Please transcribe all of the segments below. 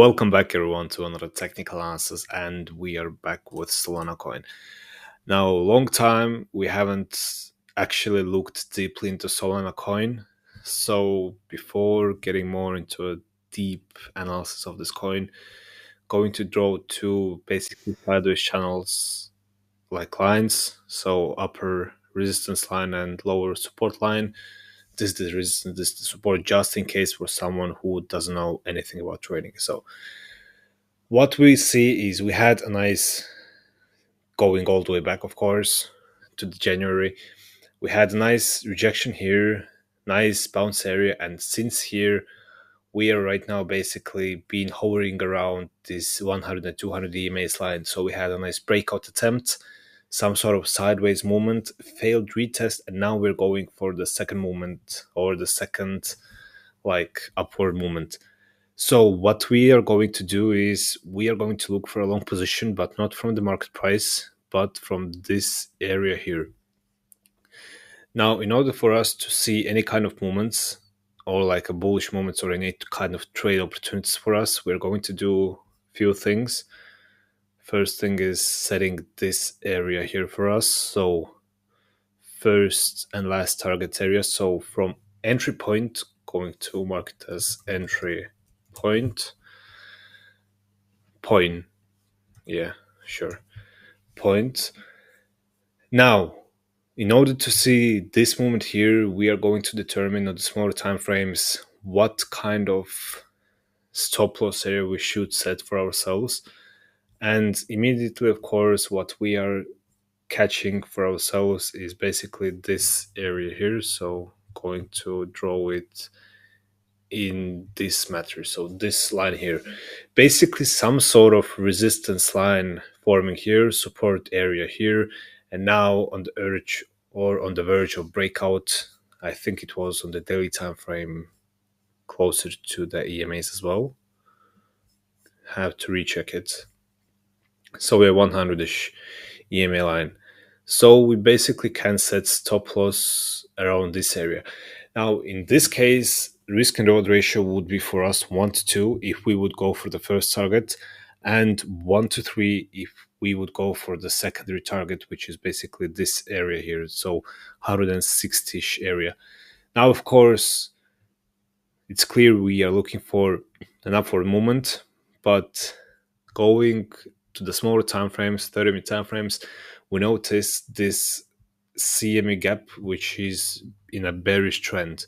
Welcome back, everyone, to another technical analysis, and we are back with Solana coin. Now, long time we haven't actually looked deeply into Solana coin, so before getting more into a deep analysis of this coin, going to draw two basically sideways channels like lines, so upper resistance line and lower support line. This is the resistance, this is the support, just in case for someone who doesn't know anything about trading. So what we see is we had a nice going all the way back, of course, to the January. We had a nice rejection here, nice bounce area, and since here we are right now basically been hovering around this 100 and 200 EMAs line. So we had a nice breakout attempt, some sort of sideways movement, failed retest, and now we're going for the second movement or the second upward movement. So what we are going to do is we are going to look for a long position, but not from the market price, but from this area here. Now, in order for us to see any kind of movements or like a bullish moments or any kind of trade opportunities for us, we're going to do a few things. First thing is setting this area here for us. So first and last target area. So from entry point, going to mark it as entry point. Yeah, sure. Point. Now, in order to see this movement here, we are going to determine on the smaller time frames what kind of stop loss area we should set for ourselves. And immediately, of course, what we are catching for ourselves is basically this area here. So going to draw it in this matter. So this line here, basically some sort of resistance line forming here, support area here, and now on the urge or on the verge of breakout. I think it was on the daily time frame closer to the EMAs as well. Have to recheck it. So we're 100-ish EMA line. So we basically can set stop loss around this area. Now, in this case, risk and reward ratio would be for us 1 to 2 if we would go for the first target, and 1 to 3 if we would go for the secondary target, which is basically this area here. So 160-ish area. Now, of course, it's clear we are looking for an upward movement, but going to the smaller time frames, 30-minute time frames, we notice this CME gap, which is in a bearish trend.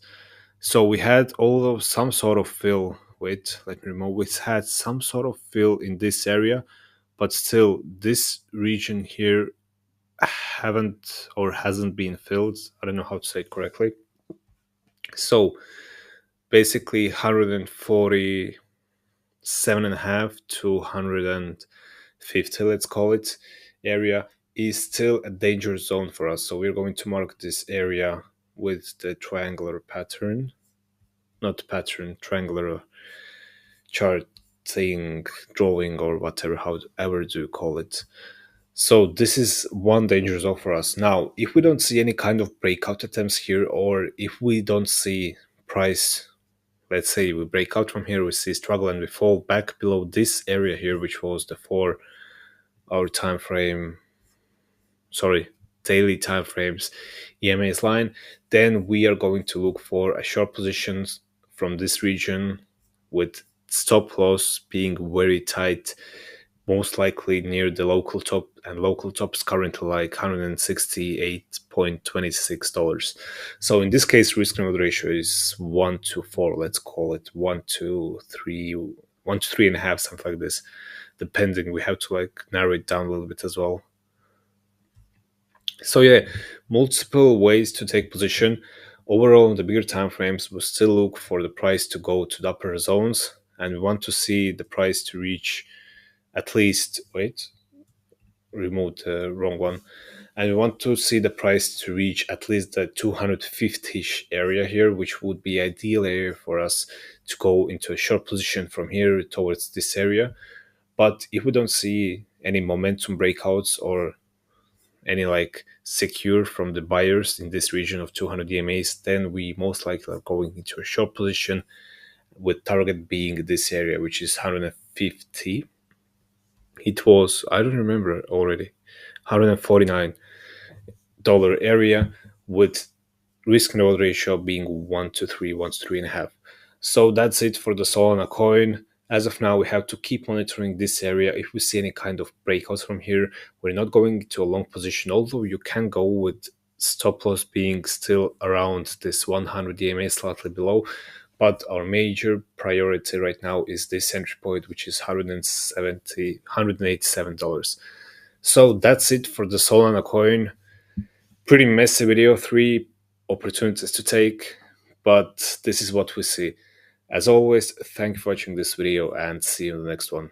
So we had all of some sort of fill. Wait, let me remove. We had some sort of fill in this area, but still, this region here haven't or hasn't been filled. I don't know how to say it correctly. So basically, 147.5 to 150, let's call it, area is still a danger zone for us. So we're going to mark this area with the triangular pattern, not pattern, triangular chart thing, drawing, or whatever, however do you call it. So this is one danger zone for us. Now, if we don't see any kind of breakout attempts here, or if we don't see price, let's say we break out from here, we see struggle and we fall back below this area here, which was the 4-hour time frame, daily time frames EMA's line, then we are going to look for a short positions from this region with stop loss being very tight, most likely near the local top, and local top is currently like $168.26. So in this case, risk and reward ratio is 1 to 4. Let's call it 1 to 3, 1 to 3.5, something like this. Depending, we have to narrow it down a little bit as well. So yeah, multiple ways to take position. Overall, in the bigger time frames, we still look for the price to go to the upper zones, and we want to see the price to reach at least, remove the wrong one. And we want to see the price to reach at least the 250-ish area here, which would be ideal area for us to go into a short position from here towards this area. But if we don't see any momentum breakouts or any secure from the buyers in this region of 200 EMAs, then we most likely are going into a short position with target being this area, which is 150. It was, I don't remember already, $149 area, with risk and reward ratio being 1 to 3, 1 to 3.5. So that's it for the Solana coin. As of now, we have to keep monitoring this area. If we see any kind of breakouts from here, we're not going to a long position, although you can go with stop loss being still around this 100 EMA, slightly below. But our major priority right now is this entry point, which is $187. So that's it for the Solana coin. Pretty messy video, three opportunities to take, but this is what we see. As always, thank you for watching this video and see you in the next one.